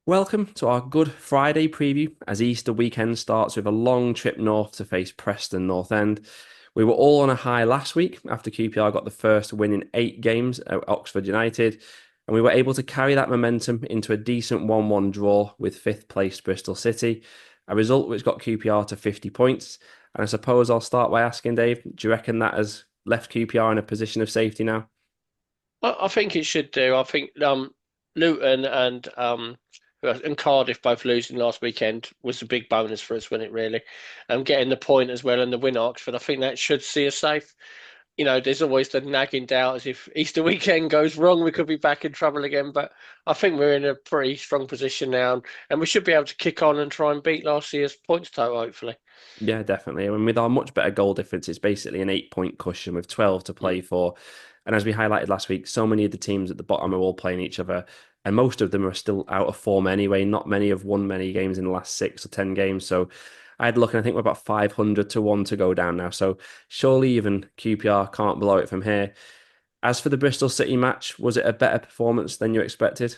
Welcome to our Good Friday preview as Easter weekend starts with a long trip north to face Preston North End. We were all on a high last week after QPR got the first win in 8 games at Oxford United, and we were able to carry that momentum into a decent 1-1 draw with fifth place Bristol City, a result which got QPR to 50 points. And I suppose I'll start by asking Dave, do you reckon that has left QPR in a position of safety now? I think it should do. I think Luton and Cardiff both losing last weekend was a big bonus for us, wasn't it, really? Getting the point as well and the win at Oxford, I think that should see us safe. There's always the nagging doubt as if Easter weekend goes wrong, we could be back in trouble again. But I think we're in a pretty strong position now, and we should be able to kick on and try and beat last year's points total, hopefully. Yeah, definitely. I mean, with our much better goal difference, it's basically an 8 point cushion with 12 to Mm. play for. And as we highlighted last week, so many of the teams at the bottom are all playing each other, and most of them are still out of form anyway. Not many have won many games in the last 6 or 10 games. So I had a look, and I think we're about 500 to 1 to go down now. So surely even QPR can't blow it from here. As for the Bristol City match, was it a better performance than you expected?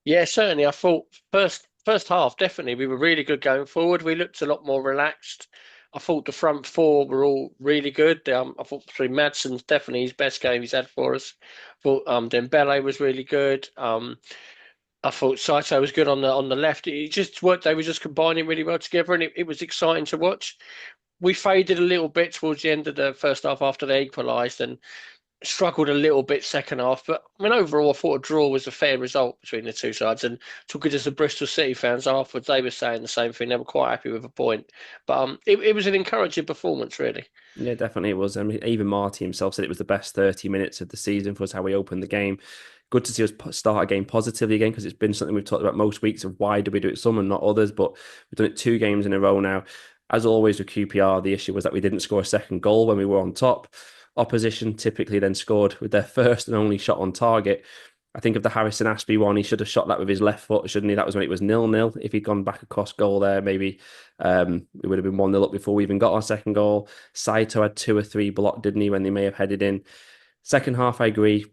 Yeah, certainly. I thought first half definitely we were really good going forward. We looked a lot more relaxed. I thought the front four were all really good. I thought between Madson's definitely his best game he's had for us. I thought Dembele was really good. I thought Saito was good on the left. It just worked. They were just combining really well together, and it was exciting to watch. We faded a little bit towards the end of the first half after they equalised, and struggled a little bit second half, but I mean overall I thought a draw was a fair result between the two sides. And talking to some Bristol City fans afterwards, they were saying the same thing. They were quite happy with a point, but it was an encouraging performance, really. Yeah, definitely it was. I mean, even Marty himself said it was the best 30 minutes of the season for us, how we opened the game. Good to see us start a game positively again because it's been something we've talked about most weeks of why do we do it some and not others, but we've done it 2 games in a row now. As always with QPR, the issue was that we didn't score a second goal when we were on top. Opposition typically then scored with their first and only shot on target. I think of the Harrison Aspie one, he should have shot that with his left foot, shouldn't he? That was when it was 0-0. If he'd gone back across goal there, maybe it would have been 1-0 up before we even got our second goal. Saito had 2 or 3 blocked, didn't he, when they may have headed in. Second half, I agree.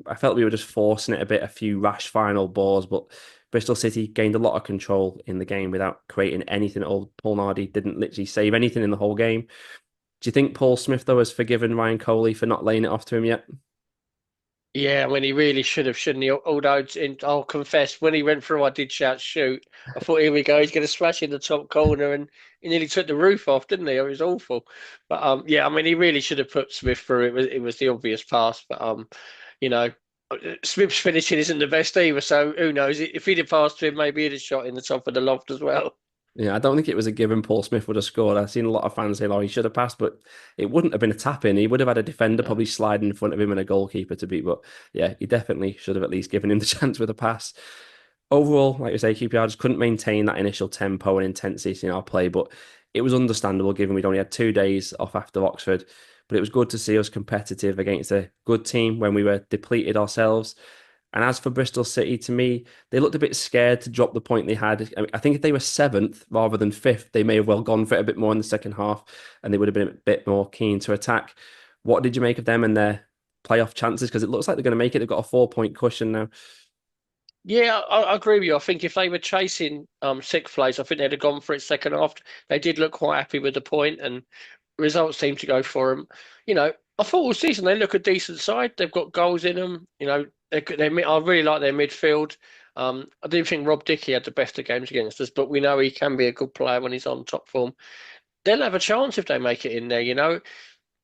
I felt we were just forcing it a bit, a few rash final balls, but Bristol City gained a lot of control in the game without creating anything at all. Paul Nardi didn't literally save anything in the whole game. Do you think Paul Smith, though, has forgiven Ryan Coley for not laying it off to him yet? Yeah, I mean, he really should have, shouldn't he? Although, I'll confess, when he went through, I did shout shoot. I thought, here we go, he's going to smash in the top corner, and he nearly took the roof off, didn't he? It was awful. But yeah, I mean, he really should have put Smith through. It was the obvious pass, but you know, Smith's finishing isn't the best either. So who knows? If he'd have passed to him, maybe he'd have shot in the top of the loft as well. Yeah, I don't think it was a given Paul Smith would have scored. I've seen a lot of fans saying, oh, he should have passed, but it wouldn't have been a tap in. He would have had a defender No. probably sliding in front of him and a goalkeeper to beat. But yeah, he definitely should have at least given him the chance with a pass. Overall, like you say, QPR just couldn't maintain that initial tempo and intensity in our play, but it was understandable given we'd only had 2 days off after Oxford. But it was good to see us competitive against a good team when we were depleted ourselves. And as for Bristol City, to me, they looked a bit scared to drop the point they had. I mean, I think if they were seventh rather than fifth, they may have well gone for it a bit more in the second half and they would have been a bit more keen to attack. What did you make of them and their playoff chances? Because it looks like they're going to make it. They've got a 4 point cushion now. Yeah, I agree with you. I think if they were chasing sixth place, I think they'd have gone for it second half. They did look quite happy with the point, and results seem to go for them. I thought all season they look a decent side. They've got goals in them. I really like their midfield. I do think Rob Dickie had the best of games against us, but we know he can be a good player when he's on top form. They'll have a chance if they make it in there.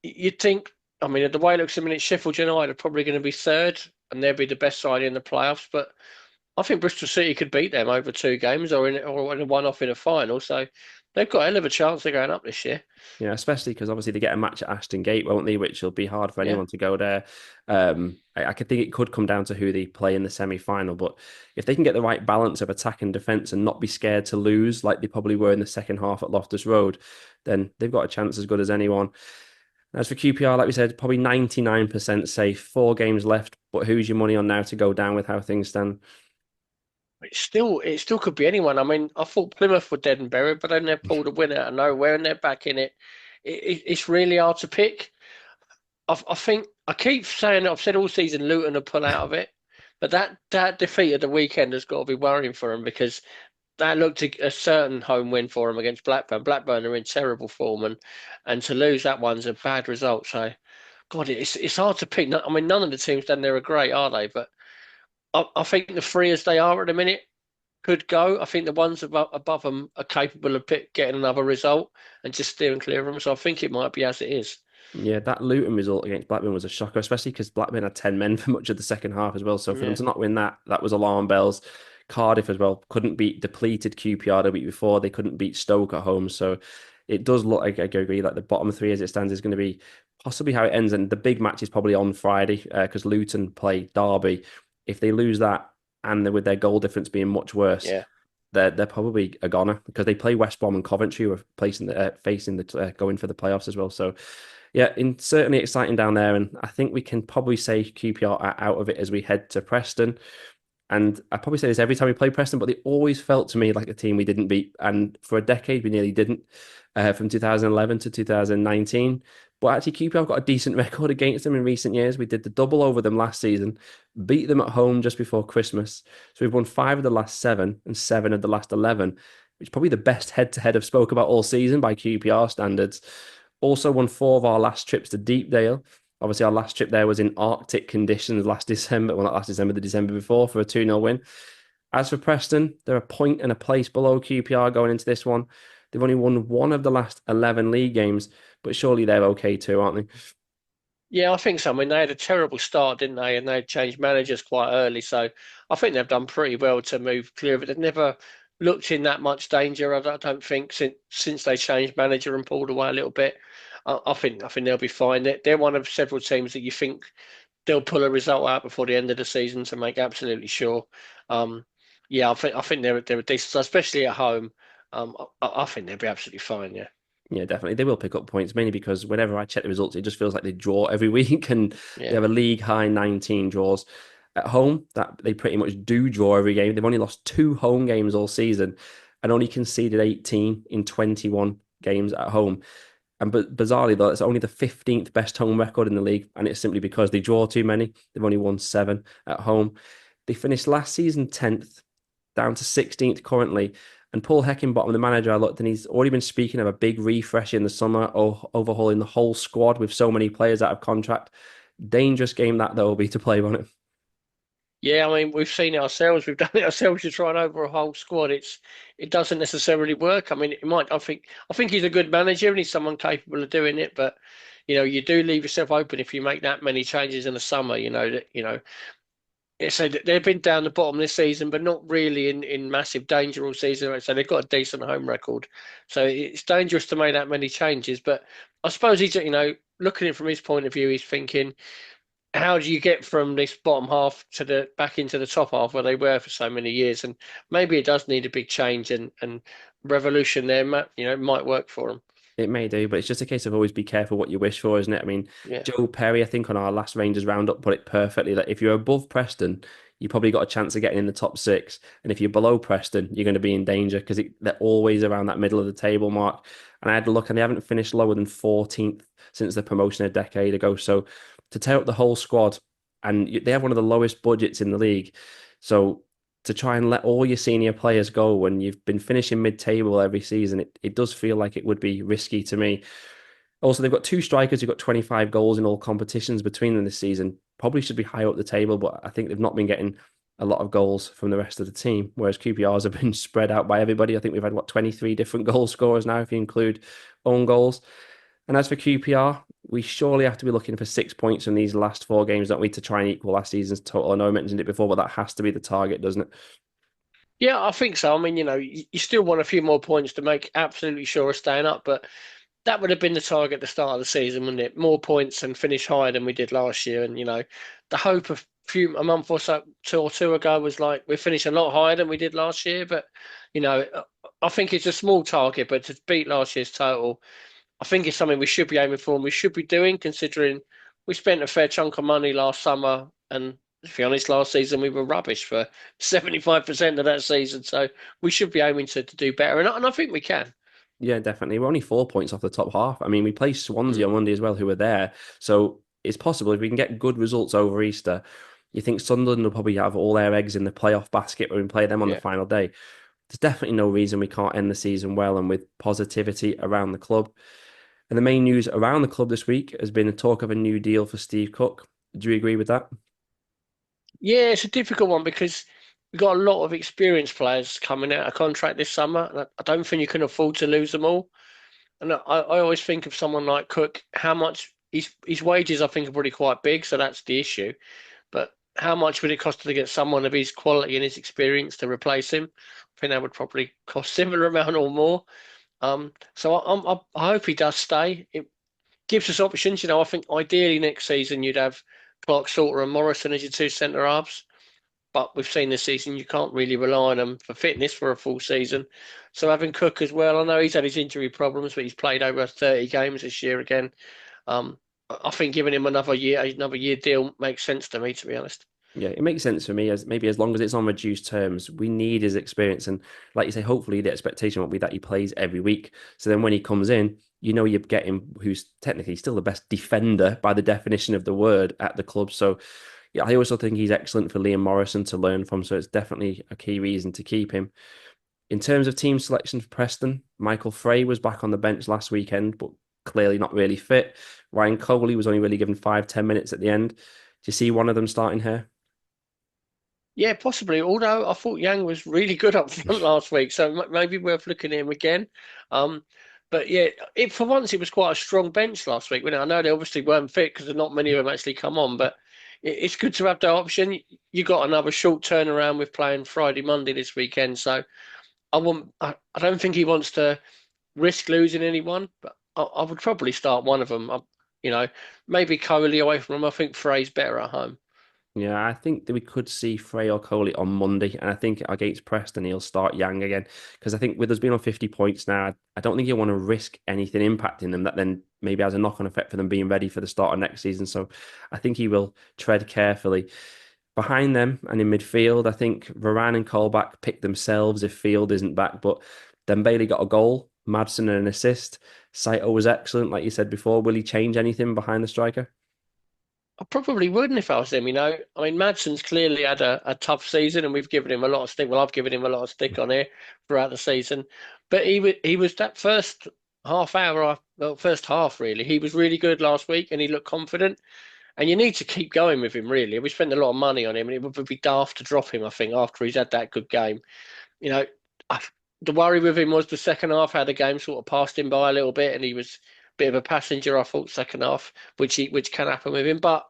You'd think. I mean, the way it looks a minute, Sheffield United are probably going to be third, and they'll be the best side in the playoffs. But I think Bristol City could beat them over 2 games or in a one-off in a final. So they've got a hell of a chance of going up this year. Yeah, especially because obviously they get a match at Ashton Gate, won't they? Which will be hard for Yeah. anyone to go there. I could think it could come down to who they play in the semi-final, but if they can get the right balance of attack and defence and not be scared to lose like they probably were in the second half at Loftus Road, then they've got a chance as good as anyone. As for QPR, like we said, probably 99% safe. 4 games left, but who's your money on now to go down with how things stand? It still could be anyone. I mean, I thought Plymouth were dead and buried, but then they pulled a win out of nowhere and they're back in it. It's really hard to pick. I think I keep saying I've said all season Luton will pull out of it. But that defeat at the weekend has got to be worrying for them because that looked a certain home win for them against Blackburn. Blackburn are in terrible form, and to lose that one's a bad result. So, God, it's hard to pick. I mean, none of the teams down there are great, are they? But I think the three as they are at the minute could go. I think the ones above them are capable of getting another result and just steering clear of them. So I think it might be as it is. Yeah, that Luton result against Blackburn was a shocker, especially because Blackburn had 10 men for much of the second half as well. So for them Yeah. to not win that, that was alarm bells. Cardiff as well couldn't beat depleted QPR the week before. They couldn't beat Stoke at home. So it does look like, I agree, like the bottom three as it stands is going to be possibly how it ends. And the big match is probably on Friday because Luton play Derby. If they lose that and with their goal difference being much worse, Yeah. they're probably a goner because they play West Brom and Coventry, who are facing the going for the playoffs as well. So yeah, certainly exciting down there, and I think we can probably say QPR are out of it as we head to Preston. And I probably say this every time we play Preston, but they always felt to me like a team we didn't beat. And for a decade, we nearly didn't, from 2011 to 2019. But actually, QPR have got a decent record against them in recent years. We did the double over them last season, beat them at home just before Christmas. So we've won 5 of the last 7 and 7 of the last 11, which is probably the best head-to-head I've spoke about all season by QPR standards. Also won 4 of our last trips to Deepdale. Obviously, our last trip there was in Arctic conditions last December. Well, not last December, the December before for a 2-0 win. As for Preston, they're a point and a place below QPR going into this one. They've only won 1 of the last 11 league games, but surely they're okay too, aren't they? Yeah, I think so. I mean, they had a terrible start, didn't they? And they changed managers quite early. So I think they've done pretty well to move clear of it. They've never looked in that much danger, I don't think, since they changed manager and pulled away a little bit. I think they'll be fine. They're one of several teams that you think they'll pull a result out before the end of the season to make absolutely sure. Um, yeah, I think they're a decent, especially at home. I think they'll be absolutely fine. Yeah, Yeah, definitely. They will pick up points, mainly because whenever I check the results, it just feels like they draw every week and they yeah. have a league high 19 draws. At home, that they pretty much do draw every game. They've only lost 2 home games all season and only conceded 18 in 21 games at home. And but bizarrely, though, it's only the 15th best home record in the league, and it's simply because they draw too many. They've only won 7 at home. They finished last season 10th, down to 16th currently. And Paul Heckingbottom, the manager, I looked and he's already been speaking of a big refresh in the summer, or overhauling the whole squad with so many players out of contract. Dangerous game that though will be to play on it. Yeah, I mean, we've seen it ourselves. We've done it ourselves to try and over a whole squad. It doesn't necessarily work. I mean, it might. I think he's a good manager and he's someone capable of doing it. But you do leave yourself open if you make that many changes in the summer. So they've been down the bottom this season, but not really in massive danger all season. So they've got a decent home record. So it's dangerous to make that many changes. But I suppose he's looking at it from his point of view, he's thinking, how do you get from this bottom half to the back into the top half where they were for so many years? And maybe it does need a big change and revolution there. Might work for them. It may do, but it's just a case of always be careful what you wish for, isn't it? I mean, Yeah. Joe Perry, I think on our last Rangers roundup, put it perfectly that if you're above Preston, you probably got a chance of getting in the top 6. And if you're below Preston, you're going to be in danger because they're always around that middle of the table mark. And I had a look and they haven't finished lower than 14th since the promotion a decade ago. So to tear up the whole squad, and they have one of the lowest budgets in the league. So to try and let all your senior players go when you've been finishing mid-table every season, it does feel like it would be risky to me. Also, they've got 2 strikers who've got 25 goals in all competitions between them this season. Probably should be higher up the table, but I think they've not been getting a lot of goals from the rest of the team, whereas QPRs have been spread out by everybody. I think we've had, 23 different goal scorers now, if you include own goals. And as for QPR, we surely have to be looking for 6 points from these last 4 games, don't we, to try and equal last season's total? I know I mentioned it before, but that has to be the target, doesn't it? Yeah, I think so. I mean, you still want a few more points to make absolutely sure of staying up, but that would have been the target at the start of the season, wouldn't it? More points and finish higher than we did last year. And the hope a month or so, two ago was like we finished a lot higher than we did last year. But you know, I think it's a small target, but to beat last year's total, I think it's something we should be aiming for and we should be doing, considering we spent a fair chunk of money last summer. And to be honest, last season we were rubbish for 75% of that season. So we should be aiming to do better. And I think we can. Yeah, definitely. We're only 4 points off the top half. I mean, we play Swansea Mm. on Monday as well, who are there. So it's possible if we can get good results over Easter. You think Sunderland will probably have all their eggs in the playoff basket when we play them on the Yeah. final day. There's definitely no reason we can't end the season well and with positivity around the club. And the main news around the club this week has been a talk of a new deal for Steve Cook. Do you agree with that? Yeah, it's a difficult one because we've got a lot of experienced players coming out of contract this summer, and I don't think you can afford to lose them all. And I always think of someone like Cook, how much his wages I think are probably quite big, so that's the issue. But how much would it cost to get someone of his quality and his experience to replace him? I think that would probably cost similar amount or more. So I hope he does stay. It gives us options. I think ideally next season you'd have Clark Salter and Morrison as your two centre halves. But we've seen this season you can't really rely on them for fitness for a full season. So having Cook as well, I know he's had his injury problems, but he's played over 30 games this year again. Um, I think giving him another year deal makes sense to me, to be honest. Yeah, it makes sense for me as maybe as long as it's on reduced terms, we need his experience. And like you say, hopefully the expectation won't be that he plays every week. So then when he comes in, you're getting who's technically still the best defender by the definition of the word at the club. So yeah, I also think he's excellent for Liam Morrison to learn from. So it's definitely a key reason to keep him. In terms of team selection for Preston, Michael Frey was back on the bench last weekend, but clearly not really fit. Ryan Coley was only really given 5-10 minutes at the end. Do you see one of them starting here? Yeah, possibly. Although I thought Yang was really good up front last week, so maybe worth looking at him again. Um, but yeah, for once it was quite a strong bench last week. I know they obviously weren't fit because not many of them actually come on, but it's good to have that option. You got another short turnaround with playing Friday, Monday this weekend, so I don't think he wants to risk losing anyone, but I would probably start one of them. Maybe Coley away from him. I think Frey's better at home. Yeah, I think that we could see Frey or Coley on Monday, and I think against Preston he'll start Yang again because I think with us being on 50 points now, I don't think you want to risk anything impacting them that then maybe has a knock-on effect for them being ready for the start of next season. So I think he will tread carefully. Behind them and in midfield, I think Varane and Colback pick themselves if Field isn't back, but then Bailey got a goal, Madsen an assist. Saito was excellent, like you said before. Will he change anything behind the striker? I probably wouldn't if I was him, I mean, Madsen's clearly had a tough season and we've given him a lot of stick. Well, I've given him a lot of stick on here throughout the season. But he was that first half hour, well, first half really. He was really good last week and he looked confident. And you need to keep going with him, really. We spent a lot of money on him and it would be daft to drop him, I think, after he's had that good game. You know, I, the worry with him was the second half, how the game sort of passed him by a little bit and he was a bit of a passenger, I thought, second half, which can happen with him. But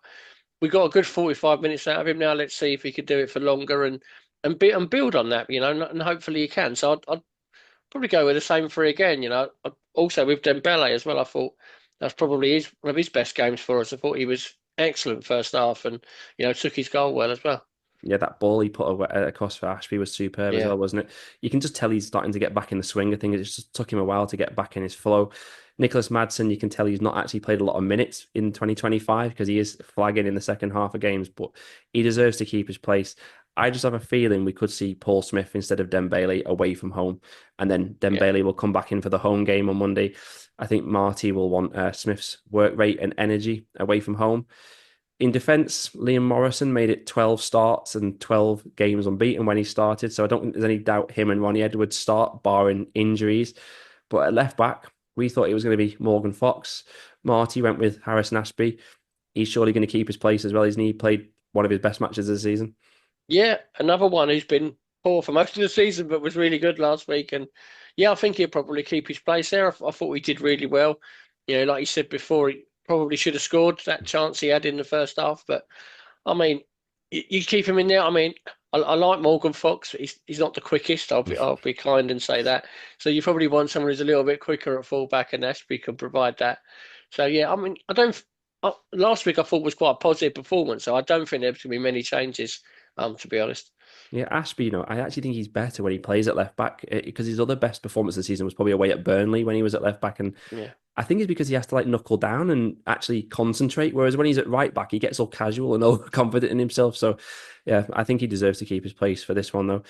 we got a good 45 minutes out of him now. Let's see if he could do it for longer and build on that, and hopefully he can. So I'd probably go with the same three again, Also with Dembele as well, I thought that's probably one of his best games for us. I thought he was excellent first half and, took his goal well as well. Yeah, that ball he put across for Ashby was superb as Yeah. well, wasn't it? You can just tell he's starting to get back in the swing of things. It just took him a while to get back in his flow. Nicholas Madsen, you can tell he's not actually played a lot of minutes in 2025 because he is flagging in the second half of games, but he deserves to keep his place. I just have a feeling we could see Paul Smith instead of Dembele away from home, and then Yeah. Dembele will come back in for the home game on Monday. I think Marty will want Smith's work rate and energy away from home. In defence, Liam Morrison made it 12 starts and 12 games unbeaten when he started. So I don't think there's any doubt him and Ronnie Edwards start, barring injuries. But at left back, we thought it was going to be Morgan Fox. Marty went with Harrison Ashby. He's surely going to keep his place as well. He played one of his best matches of the season. Yeah, another one who's been poor for most of the season, but was really good last week. And yeah, I think he'll probably keep his place there. I thought he did really well. Like you said before, he probably should have scored that chance he had in the first half. But I mean, you keep him in there. I mean, I like Morgan Fox. He's not the quickest. I'll be kind and say that. So you probably want someone who's a little bit quicker at fullback, and Ashby can provide that. So yeah, I mean, I don't. Last week I thought was quite a positive performance, so I don't think there's going to be many changes. To be honest. Yeah, Ashby, I actually think he's better when he plays at left back because his other best performance this season was probably away at Burnley when he was at left back. And Yeah. I think it's because he has to like knuckle down and actually concentrate. Whereas when he's at right back, he gets all casual and overconfident in himself. So, yeah, I think he deserves to keep his place for this one, though.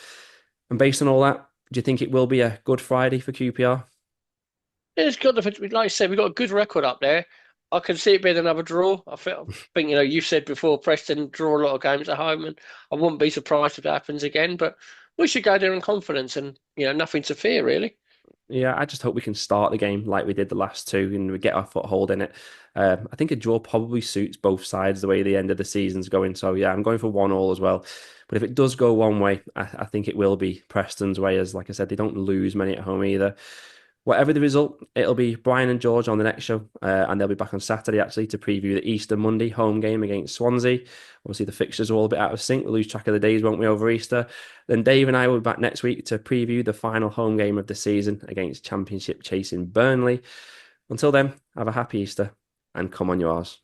And based on all that, do you think it will be a good Friday for QPR? It's got like I said, we've got a good record up there. I can see it being another draw. I think you said before Preston draw a lot of games at home, and I wouldn't be surprised if that happens again. But we should go there in confidence, and nothing to fear really. Yeah, I just hope we can start the game like we did the last two and we get our foothold in it. I think a draw probably suits both sides the way the end of the season's going. So yeah, I'm going for 1-1 as well. But if it does go one way, I think it will be Preston's way, as like I said, they don't lose many at home either. Whatever the result, it'll be Brian and George on the next show, and they'll be back on Saturday actually to preview the Easter Monday home game against Swansea. Obviously, the fixtures are all a bit out of sync. We'll lose track of the days, won't we, over Easter? Then Dave and I will be back next week to preview the final home game of the season against Championship chasing Burnley. Until then, have a happy Easter and come on yours.